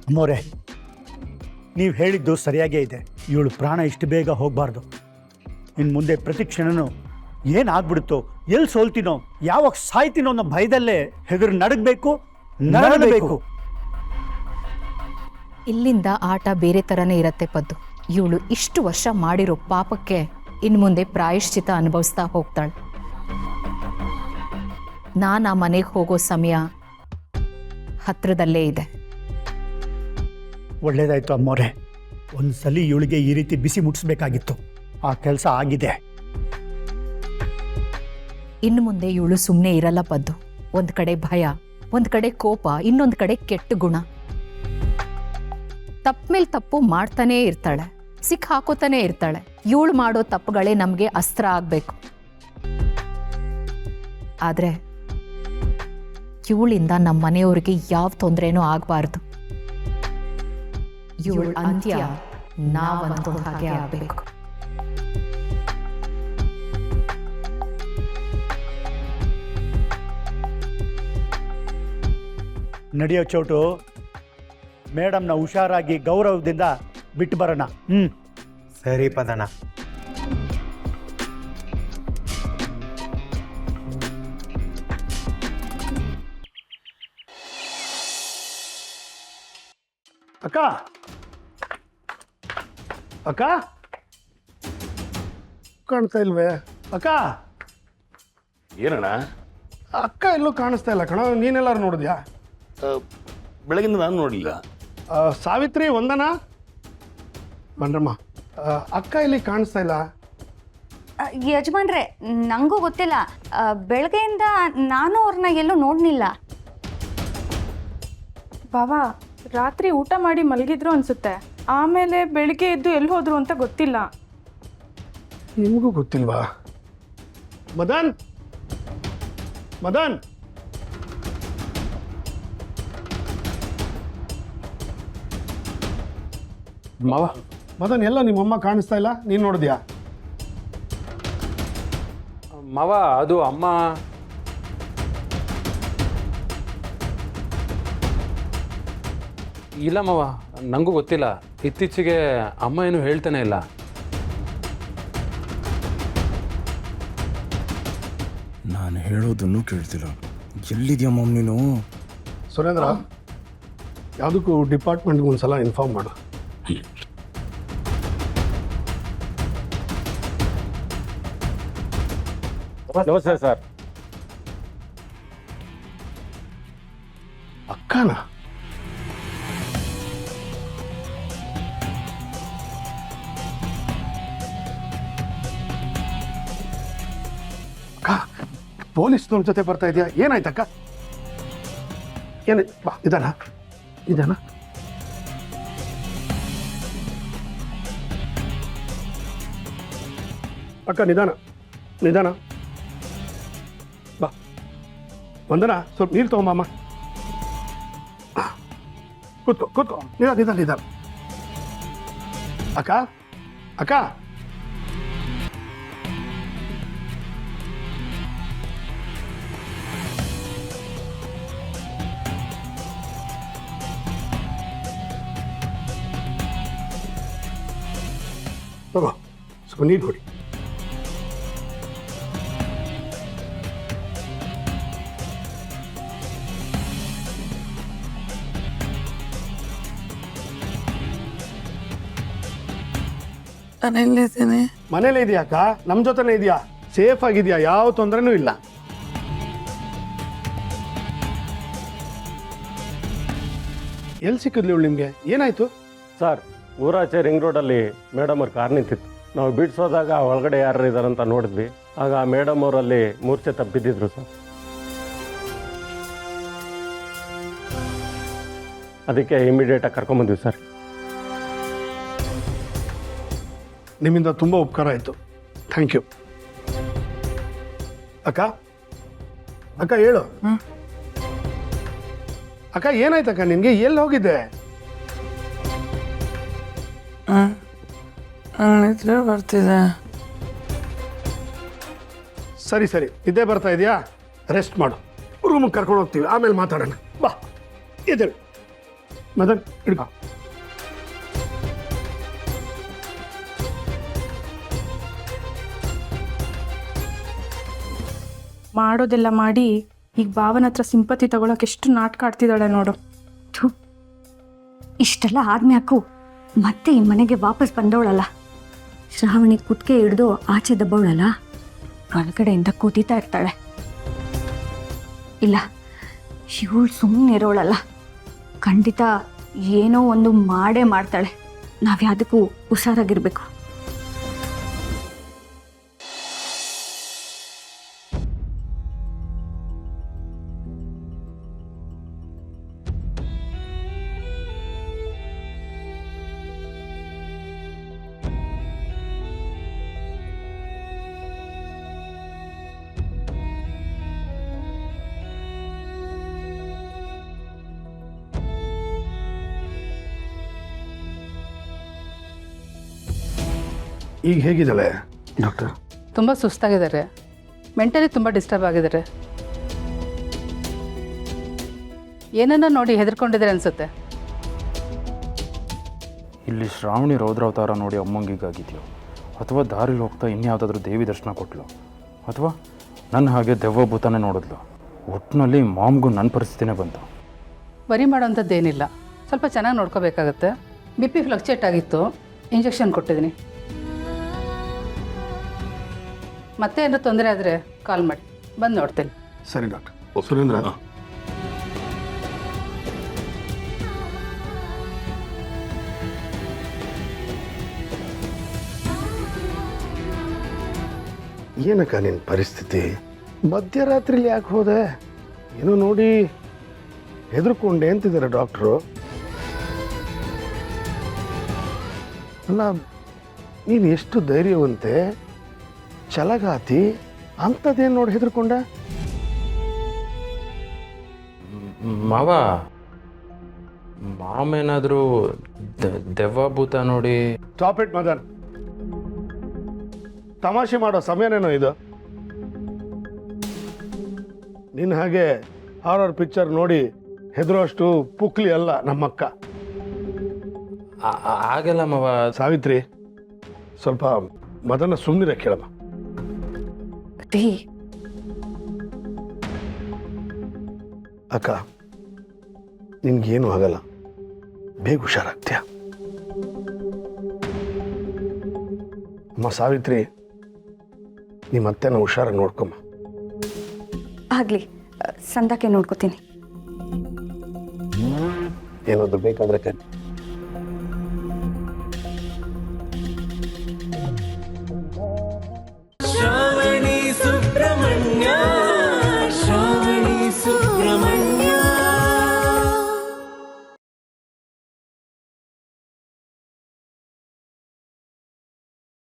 ಅಮ್ಮೋರೆ, ನೀವು ಹೇಳಿದ್ದು ಸರಿಯಾಗೇ ಇದೆ. ಇವಳು ಪ್ರಾಣ ಇಷ್ಟು ಬೇಗ ಹೋಗಬಾರ್ದು. ಇನ್ನು ಮುಂದೆ ಪ್ರತಿ ಕ್ಷಣನೂ ಏನಾಗ್ಬಿಡುತ್ತೋ, ಎಲ್ಲಿ ಸೋಲ್ತೀನೋ, ಯಾವಾಗ ಸಾಯ್ತೀನೋ ಅನ್ನೋ ಭಯದಲ್ಲೇ ಹೆದರು ನಡಗಬೇಕು. ಇಲ್ಲಿಂದ ಆಟ ಬೇರೆ ಥರನೇ ಇರತ್ತೆ ಪದ್ದು. ಇವಳು ಇಷ್ಟು ವರ್ಷ ಮಾಡಿರೋ ಪಾಪಕ್ಕೆ ಇನ್ನು ಮುಂದೆ ಪ್ರಾಯಶ್ಚಿತ ಅನುಭವಿಸ್ತಾ ಹೋಗ್ತಾಳೆ. ನಾನು ಆ ಮನೆಗೆ ಹೋಗೋ ಸಮಯ ಹತ್ರದಲ್ಲೇ ಇದೆ. ಒಳ್ಳೇದಾಯ್ತು ಅಮ್ಮೋರೆ. ಒಂದ್ಸಲಿ ಇವಳಿಗೆ ಈ ರೀತಿ ಬಿಸಿ ಮುಟ್ಟಿಸ್ಬೇಕಾಗಿತ್ತು. ಆ ಕೆಲಸ ಆಗಿದೆ. ಇನ್ನು ಮುಂದೆ ಇವಳು ಸುಮ್ಮನೆ ಇರಲ್ಲ ಪದ್ದು. ಒಂದು ಕಡೆ ಭಯ, ಒಂದು ಕಡೆ ಕೋಪ, ಇನ್ನೊಂದು ಕಡೆ ಕೆಟ್ಟ ಗುಣ. ತಪ್ಪ ಮೇಲೆ ತಪ್ಪು ಮಾಡ್ತಾನೇ ಇರ್ತಾಳೆ, ಸಿಕ್ಕ ಹಾಕೋತಾನೆ ಇರ್ತಾಳೆ. ಇವಳು ಮಾಡೋ ತಪ್ಪುಗಳೇ ನಮಗೆ ಅಸ್ತ್ರ ಆಗಬೇಕು. ಆದರೆ ಇವಳಿಂದ ನಮ್ಮ ಮನೆಯವ್ರಿಗೆ ಯಾವ ತೊಂದರೆನೂ ಆಗಬಾರ್ದು. ಇವಳ ಅಂತ್ಯ ನಾವಂತೂ ಹಾಗೆ ಆಗಬೇಕು. ನಡೆಯೋ ಚೋಟು, ಮೇಡಮ್ನ ಹುಷಾರಾಗಿ ಗೌರವದಿಂದ ಬಿಟ್ಟು ಬರೋಣ. ಸರಿ ಪದಣ್ಣ. ಅಕ್ಕ ಅಕ್ಕ ಕಾಣ್ತಾ ಇಲ್ವೇ? ಅಕ್ಕ ಏನಣ್ಣ? ಅಕ್ಕ ಎಲ್ಲೂ ಕಾಣಿಸ್ತಾ ಇಲ್ಲ ಕಣ. ನೀನೆಲ್ಲಾರು ನೋಡಿದ್ಯಾ? ಬೆಳಗಿಂದ ನಾನು ನೋಡಲಿಲ್ಲ. ಸಾವಿತ್ರಿ, ವಂದನಾ, ಬನ್ರಮ್ಮ. ಅಕ್ಕ ಇಲ್ಲಿ ಕಾಣಿಸ್ತಾ ಇಲ್ಲ. ಯಜಮಾನ್ರೆ, ನನಗೂ ಗೊತ್ತಿಲ್ಲ. ಬೆಳಗ್ಗೆಯಿಂದ ನಾನು ಅವ್ರನ್ನ ಎಲ್ಲೂ ನೋಡಲಿಲ್ಲ. ಬಾವಾ, ರಾತ್ರಿ ಊಟ ಮಾಡಿ ಮಲಗಿದ್ರು ಅನ್ಸುತ್ತೆ. ಆಮೇಲೆ ಬೆಳಿಗ್ಗೆ ಎದ್ದು ಎಲ್ಲಿ ಹೋದ್ರು ಅಂತ ಗೊತ್ತಿಲ್ಲ. ನಿಮಗೂ ಗೊತ್ತಿಲ್ವಾ? ಮದನ್, ಮದನ್, ಮಾವ, ಮದನ್ ಎಲ್ಲ ನಿಮ್ಮಮ್ಮ ಕಾಣಿಸ್ತಾ ಇಲ್ಲ. ನೀನು ನೋಡಿದ್ಯಾ? ಮಾವ, ಅದು ಅಮ್ಮ. ಇಲ್ಲ ಮಾವ, ನನಗೂ ಗೊತ್ತಿಲ್ಲ. ಇತ್ತೀಚೆಗೆ ಅಮ್ಮ ಏನು ಹೇಳ್ತಾನೆ ಇಲ್ಲ. ನಾನು ಹೇಳೋದನ್ನು ಕೇಳ್ತಿಲ್ಲ. ಎಲ್ಲಿದ್ಯಮ್ಮ ನೀನು? ಸುರೇಂದ್ರ, ಯಾವುದಕ್ಕೂ ಡಿಪಾರ್ಟ್ಮೆಂಟ್ಗೆ ಒಂದ್ಸಲ ಇನ್ಫಾರ್ಮ್ ಮಾಡು. ನಮಸ್ತೆ ಸರ್. ಅಕ್ಕನ ಅಕ್ಕ, ಪೊಲೀಸ್ನವ್ರ ಜೊತೆ ಬರ್ತಾ ಇದೆಯಾ? ಏನಾಯ್ತಕ್ಕ? ಏನಾಯ್ತು? ಬಾ, ನಿಧಾನ ನಿಧಾನ. ಅಕ್ಕ ನಿಧಾನ ನಿಧಾನ. ಬಾ, ವಂದನಾ, ಸ್ವಲ್ಪ ನೀರು ತಗೊಂಬಮ್ಮ. ಕೂತ್ಕೋ ಕೂತ್ಕೋ. ನಿಧಾನ ನಿಧಾನ ನಿಧಾನ. ಅಕ್ಕ ಅಕ್ಕ, ತಗೋ, ಸ್ವಲ್ಪ ನೀರು ಕೊಡಿ. ಮನೇಲೇ ಇದೆಯಾ ಅಕ್ಕ? ನಮ್ಮ ಜೊತೆನೇ ಇದೆಯಾ? ಸೇಫ್ ಆಗಿದೆಯಾ? ಯಾವ ತೊಂದರೆನೂ ಇಲ್ಲ. ಎಲ್ಲಿ ಸಿಕ್ಕಿದ್ಲಿ ಇವಳು ನಿಮಗೆ? ಏನಾಯ್ತು? ಸರ್, ಊರಾಚೆ ರಿಂಗ್ ರೋಡಲ್ಲಿ ಮೇಡಮ್ ಅವ್ರ ಕಾರ್ ನಿಂತಿತ್ತು. ನಾವು ಬಿಡಿಸೋದಾಗ ಒಳಗಡೆ ಯಾರು ಇದ್ದಾರಂತ ನೋಡಿದ್ವಿ. ಆಗ ಮೇಡಮ್ ಅವರಲ್ಲಿ ಮೂರ್ಛೆ ತಪ್ಪಿದ್ದಿದ್ರು ಸರ್. ಅದಕ್ಕೆ ಇಮಿಡಿಯೇಟಾಗಿ ಕರ್ಕೊಂಬಂದ್ವಿ ಸರ್. ನಿಮ್ಮಿಂದ ತುಂಬ ಉಪಕಾರ ಆಯಿತು. Thank you. ಅಕ್ಕ ಅಕ್ಕ ಹೇಳು. ಅಕ್ಕ ಏನಾಯ್ತಕ್ಕ ನಿನಗೆ? ಎಲ್ಲಿ ಹೋಗಿದ್ದೆ? ನಿದ್ರೆ ಬರ್ತಿದೆ. ಸರಿ ಸರಿ, ನಿದ್ದೆ ಬರ್ತಾ ಇದೆಯಾ? ರೆಸ್ಟ್ ಮಾಡು, ರೂಮಿಗೆ ಕರ್ಕೊಂಡು ಹೋಗ್ತೀವಿ, ಆಮೇಲೆ ಮಾತಾಡೋಣ. ಬಾ ಎದ್ದೇಳು ಮದನ್, ಹಿಡ್ಕೊ. ಮಾಡೋದೆಲ್ಲ ಮಾಡಿ ಈಗ ಭಾವನ ಹತ್ರ ಸಿಂಪತಿ ತಗೊಳಕ್ಕೆ ಎಷ್ಟು ನಾಟಕ ಆಡ್ತಿದ್ದಾಳೆ ನೋಡು. ಥು, ಇಷ್ಟೆಲ್ಲ ಆದ್ಮ್ಯಾಕು ಮತ್ತೆ ಈ ಮನೆಗೆ ವಾಪಸ್ ಬಂದವಳಲ್ಲ. ಶ್ರಾವಣಿ ಕುತ್ತಿಗೆ ಹಿಡ್ದು ಆಚೆ ದಬ್ಬವಳಲ್ಲ, ಒಳಗಡೆಯಿಂದ ಕೂತಿತಾ ಇರ್ತಾಳೆ. ಇಲ್ಲ, ಇವಳು ಸುಮ್ಮನೆ ಇರೋಳಲ್ಲ, ಖಂಡಿತ ಏನೋ ಒಂದು ಮಾಡೇ ಮಾಡ್ತಾಳೆ. ನಾವ್ಯಾವುದಕ್ಕೂ ಹುಷಾರಾಗಿರ್ಬೇಕು. ಈಗ ಹೇಗಿದ್ದಾಳೆ ಡಾಕ್ಟರ್? ತುಂಬ ಸುಸ್ತಾಗಿದ್ದಾರೆ, ಮೆಂಟಲಿ ತುಂಬ ಡಿಸ್ಟರ್ಬ್ ಆಗಿದ್ದಾರೆ. ಏನನ್ನ ನೋಡಿ ಹೆದರ್ಕೊಂಡಿದ್ದಾರೆ ಅನಿಸುತ್ತೆ. ಇಲ್ಲಿ ಶ್ರಾವಣಿ ರೌದ್ರಾವತಾರ ನೋಡಿ ಅಮ್ಮಂಗಿಗಾಗಿದೆಯೋ, ಅಥವಾ ದಾರಿಲಿ ಹೋಗ್ತಾ ಇನ್ಯಾವುದಾದ್ರೂ ದೇವಿ ದರ್ಶನ ಕೊಟ್ಲು, ಅಥವಾ ನನ್ನ ಹಾಗೆ ದೆವ್ವ ಭೂತಾನೆ ನೋಡಿದ್ಲು. ಒಟ್ಟಿನಲ್ಲಿ ಮಾಮ್ಗೂ ನನ್ನ ಪರಿಸ್ಥಿತಿನೇ ಬಂತು. ವರಿ ಮಾಡೋಂಥದ್ದೇನಿಲ್ಲ, ಸ್ವಲ್ಪ ಚೆನ್ನಾಗಿ ನೋಡ್ಕೋಬೇಕಾಗತ್ತೆ. BP ಫ್ಲಕ್ಚುಯೇಟ್ ಆಗಿತ್ತು, ಇಂಜೆಕ್ಷನ್ ಕೊಟ್ಟಿದ್ದೀನಿ. ಮತ್ತೆ ಏನಾದ್ರು ತೊಂದರೆ ಆದರೆ ಕಾಲ್ ಮಾಡಿ, ಬಂದು ನೋಡ್ತೀನಿ. ಸರಿ ಡಾಕ್ಟರ್. ಸುರೇಂದ್ರ, ಏನಕ್ಕ ನಿನ್ನ ಪರಿಸ್ಥಿತಿ? ಮಧ್ಯರಾತ್ರಿಲಿ ಯಾಕೆ ಹೋದೆ? ಏನೋ ನೋಡಿ ಹೆದರ್ಕೊಂಡೆ ಅಂತಿದ್ದಾರೆ ಡಾಕ್ಟ್ರು. ಅಲ್ಲ, ನೀನು ಎಷ್ಟು ಧೈರ್ಯವಂತೆ, ಛಲಗಾತಿ, ಅಂಥದ್ದೇನು ನೋಡಿ ಹೆದರ್ಕೊಂಡ? ಮಾಮೇನಾದರೂ ದೆವ್ವ ಭೂತ ನೋಡಿ. ಸ್ಟಾಪ್ ಇಟ್ ಮದನ್, ತಮಾಷೆ ಮಾಡೋ ಸಮಯನೇನೋ ಇದು? ನಿನ್ನ ಹಾಗೆ ಹಾರರ್ ಪಿಕ್ಚರ್ ನೋಡಿ ಹೆದರೋಷ್ಟು ಪುಕ್ಲಿ ಅಲ್ಲ ನಮ್ಮಕ್ಕ. ಆಗಲ್ಲ ಮಾವ. ಸಾವಿತ್ರಿ, ಸ್ವಲ್ಪ ಮದನ ಸುಮ್ಮನಿರ ಕೇಳಮ್ಮ. ಅಕ್ಕ, ನಿನ್ಗೇನು ಆಗಲ್ಲ, ಬೇಗ ಹುಷಾರಾಗ್ತೀಯ. ಅಮ್ಮ ಸಾವಿತ್ರಿ, ನಿಮ್ಮತ್ತೆನ ಹುಷಾರಾಗಿ ನೋಡ್ಕೊಮ್ಮ. ಆಗ್ಲಿ, ಸಂದಾಕೆ ನೋಡ್ಕೋತೀನಿ. ಏನಾದ್ರು ಬೇಕಾದ್ರೆ ಕರಿ. ಶಾಂತಿ